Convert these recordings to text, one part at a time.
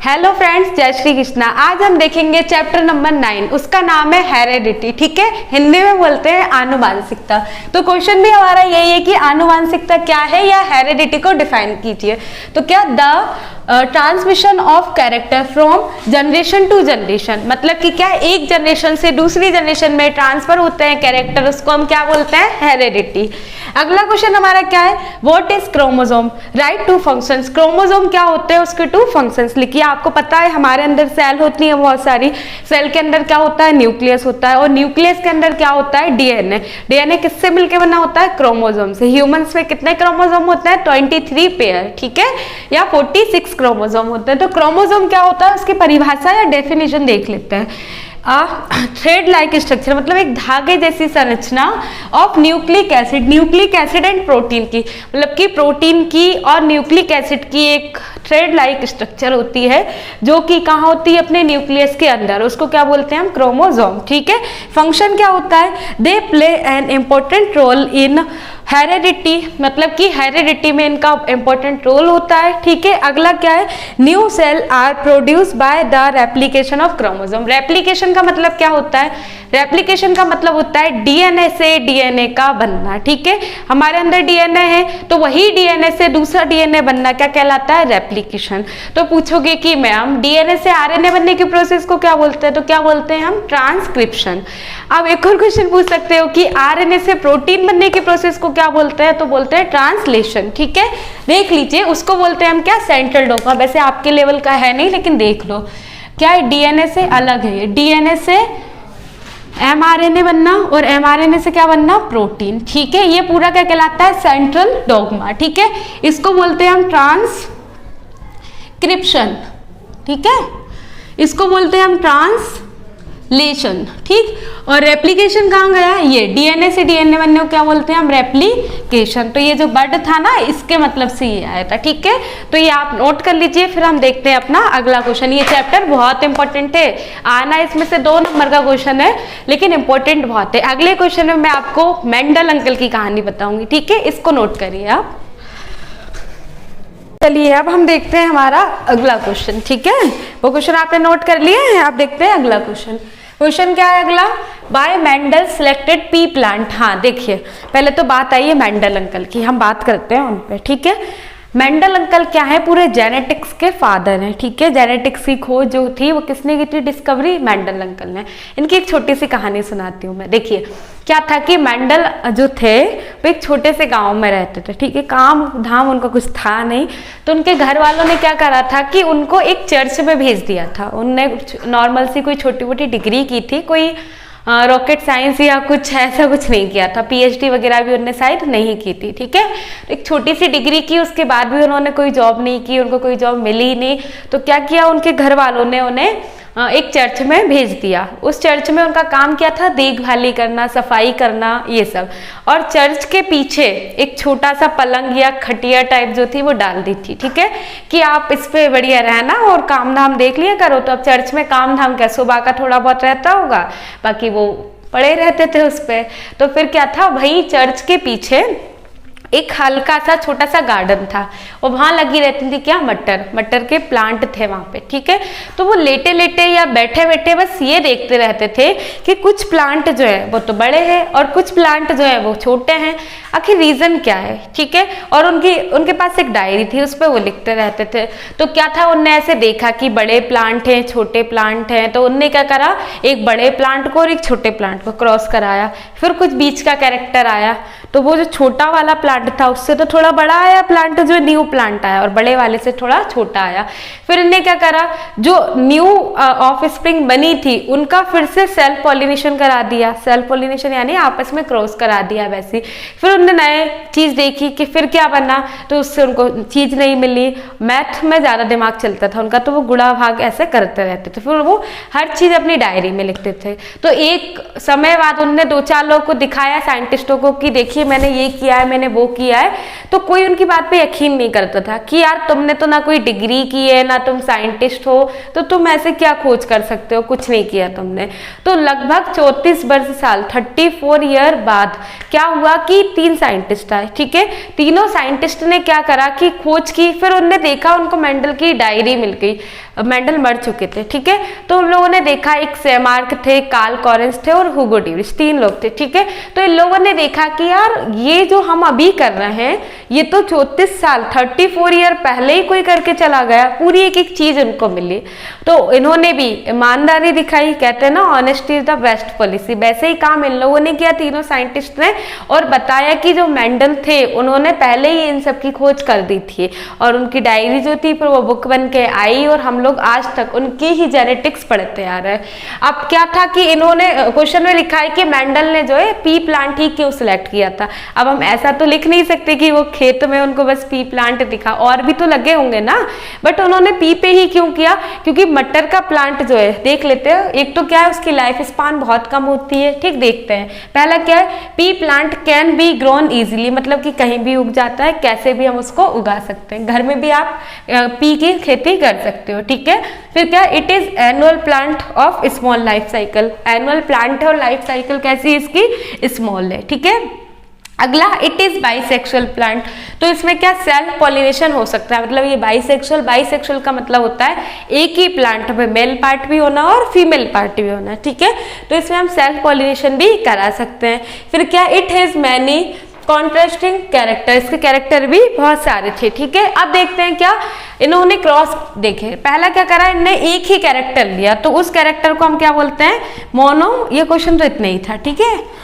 Hello friends, जय श्री कृष्णा। आज हम देखेंगे चैप्टर नंबर 9, उसका नाम है हेरेडिटी। ठीक है, हिंदी में बोलते हैं आनुवांशिकता। तो क्वेश्चन भी हमारा यही है कि आनुवांशिकता क्या है या हेरेडिटी को डिफाइन कीजिए। तो क्या the transmission of character from generation to generation, मतलब कि क्या एक जनरेशन से दूसरी जनरेशन में ट्रांसफर होते हैं कैरेक्टर, उसको हम क्या बोलते हैं, हेरेडिटी। अगला क्वेश्चन हमारा क्या है, what is chromosome, write two functions. Chromosome क्या होते हैं, उसके 2 फंक्शंस लिखिए। आपको पता है हमारे अंदर सेल होती है बहुत सारी, सेल के अंदर क्या होता है, न्यूक्लियस होता है, और न्यूक्लियस के अंदर क्या होता है, डीएनए। डीएनए किससे मिलकर बना होता है, क्रोमोसोम से। ह्यूमंस में कितने क्रोमोसोम होते हैं, 23 पेयर, ठीक है, या 46 क्रोमोसोम होते हैं। तो क्रोमोसोम क्या होता है, उसकी परिभाषा या डेफिनेशन देख लेते हैं। थ्रेड लाइक स्ट्रक्चर मतलब एक धागे जैसी संरचना of nucleic acid, nucleic acid and protein की, मतलब कि प्रोटीन की और न्यूक्लिक एसिड की एक थ्रेड लाइक स्ट्रक्चर होती है जो कि कहाँ होती है, अपने न्यूक्लियस के अंदर। उसको क्या बोलते हैं हम, क्रोमोसोम। ठीक है, फंक्शन क्या होता है, they play an important role in heredity, मतलब कि हेरेडिटी में इनका इंपॉर्टेंट रोल होता है। ठीक है, अगला क्या है, new cell are produce by the replication of chromosome. Replication का मतलब क्या होता है, रेप्लिकेशन का मतलब होता है डीएनए से डीएनए का बनना। ठीक है, हमारे अंदर डीएनए है तो वही डीएनए से दूसरा डीएनए बनना क्या कहलाता है, रेप्लिकेशन। तो पूछोगे कि मैम डीएनए से आरएनए बनने की प्रोसेस को क्या बोलते हैं, तो क्या बोलते हैं हम, ट्रांसक्रिप्शन। अब एक और क्वेश्चन पूछ सकते हो कि आरएनए से प्रोटीन बनने की प्रोसेस को क्या बोलते हैं, तो बोलते हैं ट्रांसलेशन। ठीक है, देख लीजिए, उसको बोलते हैं हम क्या, सेंट्रल डोग्मा। वैसे आपके लेवल का है नहीं, लेकिन देख लो क्या है, डीएनए से अलग है, डीएनए से एमआरएनए बनना और एमआरएनए से क्या बनना, प्रोटीन। ठीक है, ये पूरा क्या कहलाता है, सेंट्रल डोग्मा। ठीक है, इसको बोलते हैं हम ट्रांसक्रिप्शन। ठीक है, इसको बोलते हैं हम ट्रांसलेशन। ठीक, और रेप्लिकेशन कहाँ गया, ये डीएनए से डीएनए बनने को क्या बोलते हैं हम, रेप्लिकेशन। तो ये जो वर्ड था ना, इसके मतलब से ये आया था। ठीक है, तो ये आप नोट कर लीजिए। फिर हम देखते हैं अपना अगला क्वेश्चन। ये चैप्टर बहुत इंपॉर्टेंट है, आना इसमें से 2 नंबर का क्वेश्चन है, लेकिन इंपॉर्टेंट बहुत है। अगले क्वेश्चन में मैं आपको मेंडल अंकल की कहानी बताऊंगी। ठीक है, इसको नोट करिए आप। चलिए अब हम देखते हैं हमारा अगला क्वेश्चन। ठीक है, वो क्वेश्चन आपने नोट कर लिया है, आप देखते हैं अगला क्वेश्चन। क्वेश्चन क्या है अगला, bye Mendel selected P plant. हाँ देखिए, पहले तो बात आई है मेंडल अंकल की, हम बात करते हैं उन पे। ठीक है, मेंडल अंकल क्या है, पूरे जेनेटिक्स के फादर हैं। ठीक है, जेनेटिक्स की खोज जो थी वो किसने की थी, डिस्कवरी मेंडल अंकल ने। इनकी एक छोटी सी कहानी सुनाती हूँ मैं। देखिए क्या था कि मेंडल जो थे वो एक छोटे से गांव में रहते थे। ठीक है, काम धाम उनका कुछ था नहीं, तो उनके घर वालों ने क्या करा था कि उनको एक चर्च में भेज दिया था। उनने नॉर्मल सी कोई छोटी मोटी डिग्री की थी, कोई रॉकेट साइंस या कुछ ऐसा कुछ नहीं किया था, पीएचडी वगैरह भी उन्होंने शायद नहीं की थी। ठीक है, एक छोटी सी डिग्री की, उसके बाद भी उन्होंने कोई जॉब नहीं की, उनको कोई जॉब मिली ही नहीं। तो क्या किया, उनके घर वालों ने उन्हें एक चर्च में भेज दिया। उस चर्च में उनका काम क्या था, देखभाली करना, सफाई करना, ये सब। और चर्च के पीछे एक छोटा सा पलंग या खटिया टाइप जो थी वो डाल दी थी। ठीक है, कि आप इस पे बढ़िया रहना और काम धाम देख लिया करो। तो अब चर्च में काम धाम क्या, सुबह का थोड़ा बहुत रहता होगा, बाकी वो पड़े रहते थे उस पे। तो फिर क्या था, वही चर्च के पीछे एक हल्का सा छोटा सा गार्डन था, और वहां लगी रहती थी क्या, मटर के प्लांट थे वहां पे। ठीक है, तो वो लेटे लेटे या बैठे बैठे बस ये देखते रहते थे कि कुछ प्लांट जो है वो तो बड़े हैं और कुछ प्लांट जो है वो छोटे हैं, आखिर रीजन क्या है। ठीक है, और उनके पास एक डायरी थी, उस पर वो लिखते रहते थे। तो क्या था, उनने ऐसे देखा कि बड़े प्लांट हैं, छोटे प्लांट हैं, तो उनने क्या करा, एक बड़े प्लांट को और एक छोटे प्लांट को क्रॉस कराया। फिर कुछ बीच का कैरेक्टर आया, तो वो जो छोटा वाला प्लांट था उससे तो थोड़ा बड़ा आया प्लांट, जो न्यू प्लांट आया, और बड़े वाले से थोड़ा छोटा आया। फिर इन्हें क्या करा, जो न्यू ऑफ स्प्रिंग बनी थी उनका फिर से सेल्फ पॉलिनेशन करा दिया। सेल्फ पॉलिनेशन यानी आपस में क्रॉस करा दिया वैसे। फिर उन्होंने नए चीज देखी कि फिर क्या बना, तो उससे उनको चीज नहीं मिली। मैथ में ज्यादा दिमाग चलता था उनका, तो वो गुणा भाग ऐसे करते रहते थे। फिर वो हर चीज अपनी डायरी में लिखते थे। तो एक समय बाद उन्होंने 2-4 लोगों को दिखाया, साइंटिस्टों को, कि देखिए देखिए मैंने ये किया है, मैंने वो किया है, तो कोई उनकी बात पे यकीन नहीं करता था कि यार तुमने तो ना कोई डिग्री की है, ना तुम साइंटिस्ट हो, तो तुम ऐसे क्या खोज कर सकते हो, कुछ नहीं किया तुमने। तो लगभग 34 वर्ष साल 34 ईयर बाद क्या हुआ कि 3 साइंटिस्ट आए, ठीक है। तीनों साइंटिस्ट ने क्या करा कि खोज की, फिर उनने देखा उनको मेंडल की डायरी मिल गई, मेंडल मर चुके थे, ठीक है। तो उन लोगों ने देखा, एक सेमार्क थे, कार्ल कॉरेंस थे और हुगो डीविस, 3 लोग थे, ठीक है। तो इन लोगों ने देखा कि यार ये जो हम अभी कर रहे हैं ये तो 34 साल 34 ईयर पहले ही कोई करके चला गया, पूरी एक एक चीज उनको मिली। तो इन्होंने भी ईमानदारी दिखाई, कहते हैं ना honesty is the best policy, वैसे ही काम इन लोगों ने किया, तीनों साइंटिस्ट ने, और बताया कि जो मेंडल थे उन्होंने पहले ही इन सब की खोज कर दी थी, और उनकी डायरी जो थी फिर वो बुक बन के आई, और हम लोग आज तक उनकी ही जेनेटिक्स पढ़ते आ रहे हैं। अब क्या था कि इन्होंने क्वेश्चन में लिखा है कि मेंडल ने जो है पी प्लांट ही क्यों सिलेक्ट किया था। अब हम ऐसा तो लिख नहीं सकते कि वो खेत में उनको बस पी प्लांट दिखा, और भी तो लगे होंगे ना, बट उन्होंने पी पे ही क्यों किया, क्योंकि मटर का प्लांट जो है देख लेते हैं, एक तो क्या है उसकी लाइफ स्पान बहुत कम होती है, ठीक। देखते हैं पहला क्या है, P plant can be grown easily, मतलब कि कहीं भी उग जाता है, कैसे भी हम उसको उगा सकते हैं, घर में भी आप पी की खेती कर सकते हो, ठीक है। फिर क्या, it is annual plant of small life cycle, annual plant है और लाइफ साइकिल कैसी है इसकी, स्मॉल है, ठीक है। अगला, इट इज बाइसेक्सुअल प्लांट, तो इसमें क्या सेल्फ पॉलिनेशन हो सकता है, मतलब ये बाइसेक्सुअल का मतलब होता है एक ही प्लांट में मेल पार्ट भी होना और फीमेल पार्ट भी होना, ठीक है। तो इसमें हम सेल्फ पॉलिनेशन भी करा सकते हैं। फिर क्या, it has many contrasting character, इसके कैरेक्टर भी बहुत सारे थे, ठीक है। अब देखते हैं क्या इन्होंने क्रॉस देखे, पहला क्या करा, इन्होंने एक ही कैरेक्टर लिया, तो उस कैरेक्टर को हम क्या बोलते हैं, मोनो। ये क्वेश्चन तो इतना ही था, ठीक है।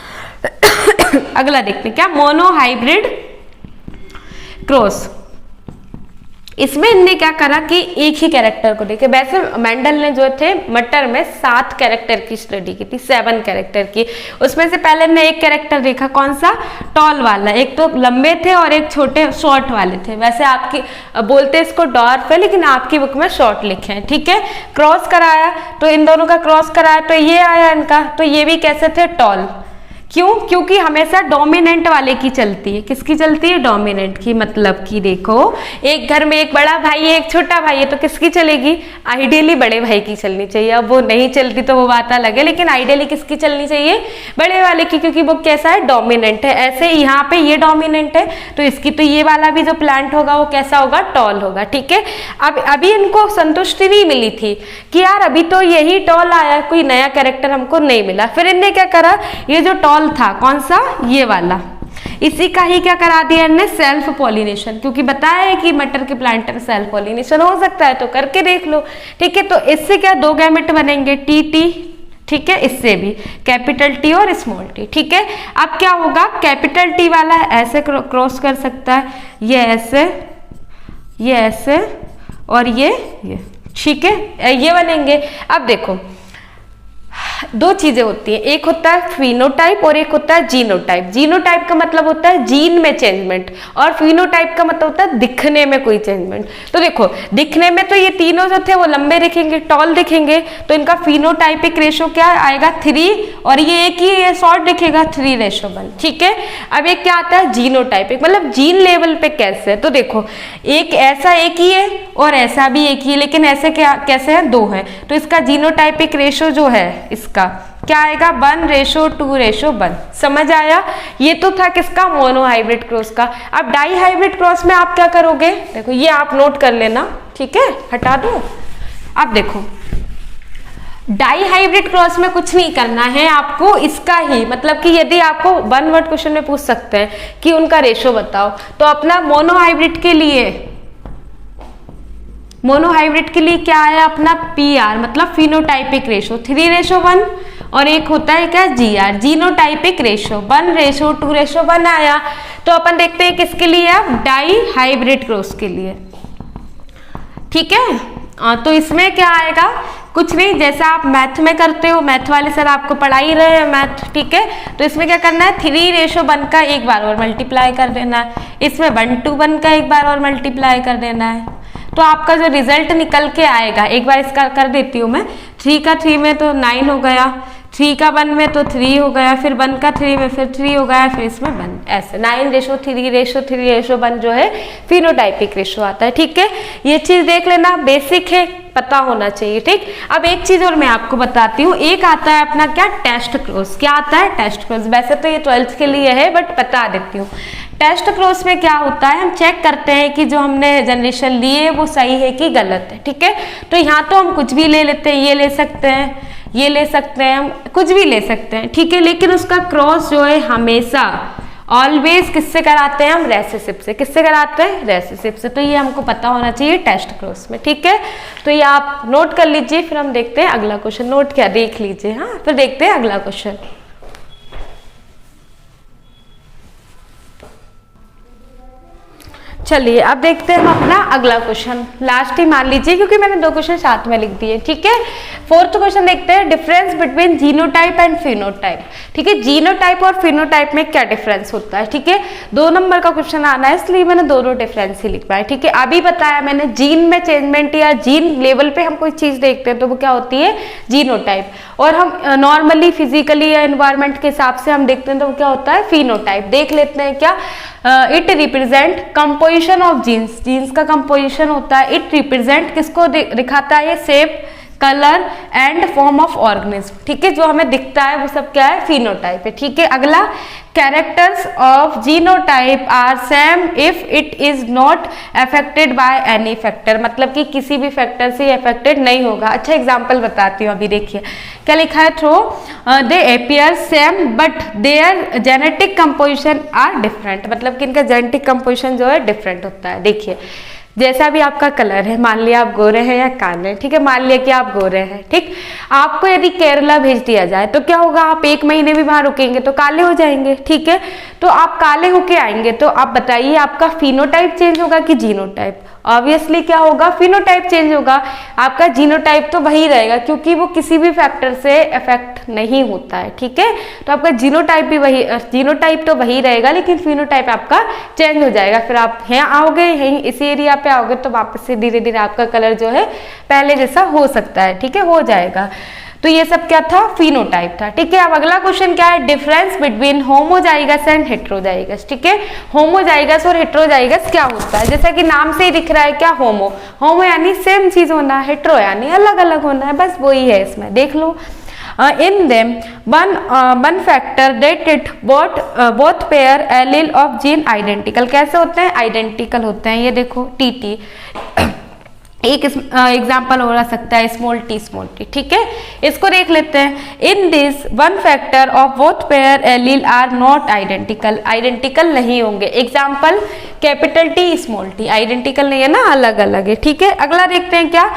अगला देखते हैं क्या, मोनो हाइब्रिड क्रॉस, इसमें इनने क्या करा कि एक ही कैरेक्टर को देखे। वैसे मेंडल ने जो थे मटर में 7 कैरेक्टर की स्टडी की थी, 7 कैरेक्टर की, उसमें से पहले ने एक कैरेक्टर देखा, कौन सा, टॉल वाला, एक तो लंबे थे और एक छोटे शॉर्ट वाले थे, वैसे आपकी बोलते इसको डॉर्फ है लेकिन आपकी बुक में शॉर्ट लिखे हैं, ठीक है। क्रॉस कराया, तो इन दोनों का क्रॉस कराया, तो ये आया इनका, तो ये भी कैसे थे, टॉल, क्यों, क्योंकि हमेशा डोमिनेंट वाले की चलती है, किसकी चलती है, डोमिनेंट की, मतलब कि देखो एक घर में एक बड़ा भाई है एक छोटा भाई है, तो किसकी चलेगी, आइडियली बड़े भाई की चलनी चाहिए। अब वो नहीं चलती तो वो बात अलग है, लेकिन आइडियली किसकी चलनी चाहिए, बड़े वाले की, क्योंकि वो कैसा है, डोमिनेंट है। ऐसे यहाँ पे ये डोमिनेंट है तो इसकी तो ये वाला भी जो प्लांट होगा वो कैसा होगा, टॉल होगा, ठीक है। अब अभी इनको संतुष्टि नहीं मिली थी कि यार अभी तो यही टॉल आया, कोई नया कैरेक्टर हमको नहीं मिला। फिर इनने क्या करा, ये जो टॉल था कौन सा, ये वाला, इसी का ही क्या करा दिया इन्होंने, सेल्फ पॉलिनेशन, क्योंकि बताया है कि मटर के प्लांट में सेल्फ पॉलिनेशन हो सकता है, तो करके देख लो, ठीक है। तो इससे क्या 2 गैमेट बनेंगे, टी टी, ठीक है, इससे भी कैपिटल टी और स्मॉल टी, ठीक है। अब क्या होगा, कैपिटल टी वाला ऐसे क्रॉस कर सकता है, ये ऐसे और ये, ठीक है, ये बनेंगे। अब देखो 2 चीजें होती हैं, एक होता है फिनोटाइप और एक होता है जीनोटाइप। जीनोटाइप का मतलब होता है जीन में चेंजमेंट, और फिनोटाइप का मतलब होता है दिखने में कोई चेंजमेंट। तो देखो दिखने में तो ये तीनों जो थे वो लंबे दिखेंगे, टॉल दिखेंगे, तो इनका फिनोटाइपिक रेशो क्या आएगा, 3, और ये एक ही ये शॉर्ट दिखेगा 3:1, ठीक है। अब एक क्या आता है जीनोटाइपिक, मतलब जीन लेवल पे कैसे है, तो देखो एक ऐसा एक ही है और ऐसा भी एक ही है, लेकिन ऐसे क्या कैसे है, 2 है, तो इसका जीनोटाइपिक रेशो जो है इसका क्या आएगा, 1:2:1। समझ आया, ये तो था किसका, मोनो हाइब्रिड क्रॉस का। अब डाई हाइब्रिड क्रॉस में आप क्या करोगे, देखो ये आप नोट कर लेना, ठीक है, हटा दो। अब देखो डाई हाइब्रिड क्रॉस में कुछ नहीं करना है आपको, इसका ही मतलब कि यदि आपको 1 वर्ड क्वेश्चन में पूछ सकते हैं कि उनका रेशो बताओ, तो अपना मोनो हाइब्रिड के लिए क्या है अपना PR, मतलब फिनोटाइपिक रेशो 3:1, और एक होता है क्या, GR, जीनोटाइपिक रेशो 1:2:1 आया। तो अपन देखते हैं किसके लिए, अब डाई हाइब्रिड क्रॉस के लिए, ठीक है। तो इसमें क्या आएगा, कुछ नहीं, जैसा आप मैथ में करते हो, मैथ वाले सर आपको पढ़ा ही रहे हैं मैथ, ठीक है। तो इसमें क्या करना है, 3:1 का एक बार और मल्टीप्लाई कर देना है, इसमें 1:1 का एक बार और मल्टीप्लाई कर देना है, तो आपका जो रिजल्ट निकल के आएगा, एक बार इसका कर देती हूँ मैं, 3 का 3 में तो 9 हो गया, 3 का 1 में तो 3 हो गया, फिर 1 का 3 में फिर 3 हो गया, फिर इसमें 1, ऐसे 9:3:3:1 जो है फिनोटाइपिक रेशो आता है। ठीक है, ये चीज देख लेना, बेसिक है, पता होना चाहिए। ठीक, अब एक चीज और मैं आपको बताती हूँ, एक आता है अपना क्या, टेस्ट क्रॉस। क्या आता है, टेस्ट क्रॉस। वैसे तो ये 12th के लिए है, बट बता देती हूँ। टेस्ट क्रॉस में क्या होता है, हम चेक करते हैं कि जो हमने जनरेशन ली है वो सही है कि गलत है। ठीक है, तो यहाँ तो हम कुछ भी ले लेते हैं, ये ले सकते हैं, ये ले सकते हैं, हम कुछ भी ले सकते हैं। ठीक है, लेकिन उसका क्रॉस जो है हमेशा ऑलवेज किससे कराते हैं, हम रेसेसिव से। किससे कराते हैं, रेसेसिव से। तो ये हमको पता होना चाहिए टेस्ट क्रॉस में। ठीक है, तो ये आप नोट कर लीजिए, फिर हम देखते हैं अगला क्वेश्चन। नोट क्या, देख लीजिए, हाँ, फिर देखते हैं अगला क्वेश्चन। चलिए अब देखते हैं हम अपना अगला क्वेश्चन, लास्ट ही मान लीजिए क्योंकि मैंने 2 क्वेश्चन साथ में लिख दिए। ठीक है, 4th क्वेश्चन देखते हैं, difference between genotype and phenotype. ठीक है, जीनोटाइप और फिनोटाइप में क्या डिफरेंस होता है। ठीक है, 2 नंबर का क्वेश्चन आना है, इसलिए मैंने दोनों डिफरेंस ही लिख पाए। ठीक है, अभी बताया मैंने, जीन में चेंजमेंट या जीन लेवल पे हम कोई चीज देखते हैं तो वो क्या होती है, जीनोटाइप। और हम नॉर्मली फिजिकली या एनवायरमेंट के हिसाब से हम देखते हैं तो वो क्या होता है, फिनोटाइप। देख लेते हैं क्या, it represent composition of genes. Genes का कंपोजिशन होता है। इट रिप्रेजेंट किसको दिखाता है, shape, colour and form of organism. ठीक है, जो हमें दिखता है वो सब क्या है, फिनोटाइप है। ठीक है, अगला, characters of genotype are same if it is not affected by any factor. मतलब कि किसी भी फैक्टर से अफेक्टेड नहीं होगा। अच्छा एग्जांपल बताती हूँ, अभी देखिए क्या लिखा है, though they appear same but their genetic composition are different. मतलब कि इनका जेनेटिक कंपोजिशन जो है डिफरेंट होता है। देखिए जैसा भी आपका कलर है, मान लिया आप गोरे हैं या काले हैं। ठीक है, मान लिया कि आप गोरे हैं। ठीक, आपको यदि केरला भेज दिया जाए तो क्या होगा, आप 1 महीने भी वहां रुकेंगे तो काले हो जाएंगे। ठीक है, तो आप काले होके आएंगे तो आप बताइए आपका फिनोटाइप चेंज होगा कि जीनोटाइप। ऑब्वियसली क्या होगा, फिनोटाइप चेंज होगा। आपका जीनोटाइप तो वही रहेगा क्योंकि वो किसी भी फैक्टर से इफेक्ट नहीं होता है। ठीक है, तो आपका जीनोटाइप भी वही, जीनोटाइप तो वही रहेगा लेकिन फिनोटाइप आपका चेंज हो जाएगा। फिर आप यहाँ आओगे, यहीं इसी एरिया पे आओगे तो वापस से धीरे धीरे आपका कलर जो है पहले जैसा हो सकता है। ठीक है, हो जाएगा। तो ये सब क्या था, फिनोटाइप था। ठीक है, अब अगला क्वेश्चन क्या है, difference between homozygous and heterozygous. ठीक है, होमोजाइगस और हेट्रोजाइगस क्या होता है, जैसा कि नाम से ही दिख रहा है क्या, होमो। होमो यानी सेम चीज होना, हेट्रो यानी अलग अलग होना है, बस वही है इसमें। देख लो, in them one factor that it both pair allele of gene identical। कैसे होते हैं, आइडेंटिकल होते हैं। ये देखो टी एक एग्जाम्पल हो सकता है स्मॉल टी। ठीक है, इसको देख लेते हैं। In this one factor of both pair allele are not identical. Identical नहीं होंगे। Example capital T, small T, identical नहीं है ना, अलग अलग है। ठीक है, अगला देखते हैं क्या,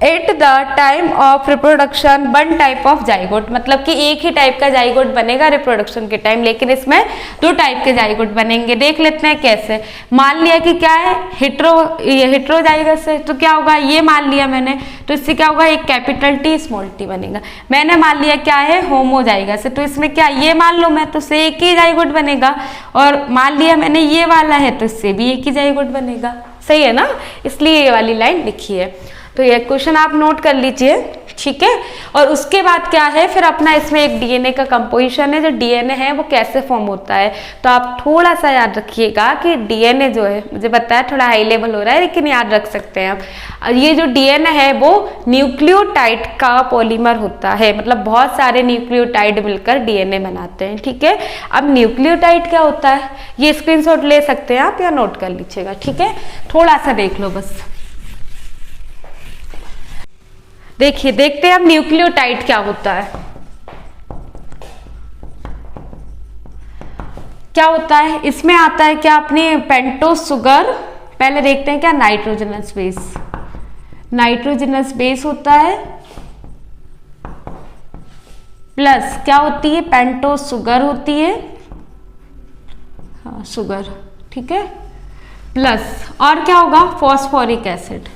at the time of reproduction 1 type of zygote. मतलब कि एक ही टाइप का जाइगोट बनेगा रिप्रोडक्शन के टाइम, लेकिन इसमें 2 टाइप के जाइगोट बनेंगे। देख लेते हैं कैसे। मान लिया कि क्या है, हेट्रोजाइगस है तो क्या होगा, ये मान लिया मैंने, तो इससे क्या होगा, एक कैपिटल टी स्मॉल टी बनेगा। मैंने मान लिया क्या है, होमोजाइगस है तो इसमें क्या, ये मान लो मैं, तो इससे एक ही जाइगोट बनेगा। और मान लिया मैंने ये वाला है तो इससे भी एक ही जाइगोट बनेगा। सही है ना, इसलिए ये वाली लाइन लिखी है। तो ये क्वेश्चन आप नोट कर लीजिए। ठीक है, और उसके बाद क्या है, फिर अपना इसमें एक डीएनए का कंपोजिशन है। जो डीएनए है वो कैसे फॉर्म होता है, तो आप थोड़ा सा याद रखिएगा कि डीएनए जो है, मुझे बताया थोड़ा हाई लेवल हो रहा है लेकिन याद रख सकते हैं आप। ये जो डीएनए है वो न्यूक्लियोटाइड का पॉलीमर होता है। मतलब बहुत सारे न्यूक्लियोटाइड मिलकर डीएनए बनाते हैं। ठीक है, अब न्यूक्लियोटाइड क्या होता है, ये स्क्रीनशॉट ले सकते हैं आप या नोट कर लीजिएगा। ठीक है, थोड़ा सा देख लो बस। देखिए, देखते हैं अब न्यूक्लियोटाइड क्या होता है। क्या होता है, इसमें आता है क्या, अपने पेंटोस शुगर। पहले देखते हैं क्या, नाइट्रोजनस बेस। नाइट्रोजनस बेस होता है, प्लस क्या होती है, पेंटोस शुगर होती है, हाँ शुगर। ठीक है, प्लस और क्या होगा, फॉस्फोरिक एसिड।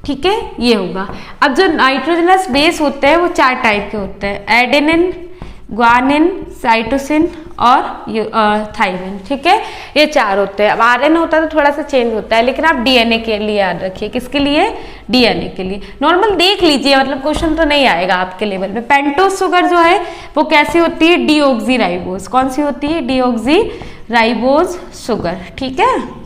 ठीक है, ये होगा। अब जो नाइट्रोजनस बेस होते हैं वो 4 टाइप के होते हैं, एडेनिन, ग्वानिन, साइटोसिन और थाइमिन, ठीक है, ये 4 होते हैं। अब आरएनए होता है तो थोड़ा सा चेंज होता है, लेकिन आप डीएनए के लिए याद रखिए, किसके लिए, डीएनए के लिए। नॉर्मल देख लीजिए, मतलब क्वेश्चन तो नहीं आएगा आपके लेवल में। पेंटोज शुगर जो है वो कैसी होती है, डीऑक्सीराइबोज, कौन सी होती है, डीऑक्सीराइबोज शुगर, ठीक है।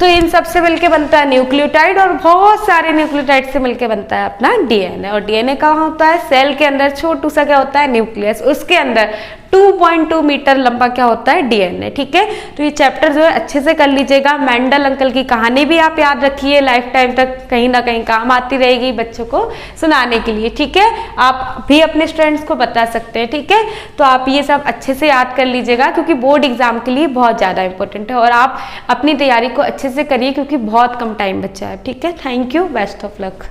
तो इन सब से मिलके बनता है न्यूक्लियोटाइड, और बहुत सारे न्यूक्लियोटाइड से मिलके बनता है अपना डीएनए। और डीएनए कहाँ होता है, सेल के अंदर छोटू सा क्या होता है, न्यूक्लियस, उसके अंदर 2.2 मीटर लंबा क्या होता है, डीएनए, ठीक है। तो ये चैप्टर जो है अच्छे से कर लीजिएगा। मेंडल अंकल की कहानी भी आप याद रखिए, लाइफ टाइम तक कहीं ना कहीं काम आती रहेगी बच्चों को सुनाने के लिए, ठीक है। आप भी अपने स्टूडेंट्स को बता सकते हैं, ठीक है। तो आप ये सब अच्छे से याद कर लीजिएगा, क्योंकि बोर्ड एग्जाम के लिए बहुत ज़्यादा इंपॉर्टेंट है। और आप अपनी तैयारी को अच्छे से करिए, क्योंकि बहुत कम टाइम बचा है, ठीक है। Thank you, best of luck.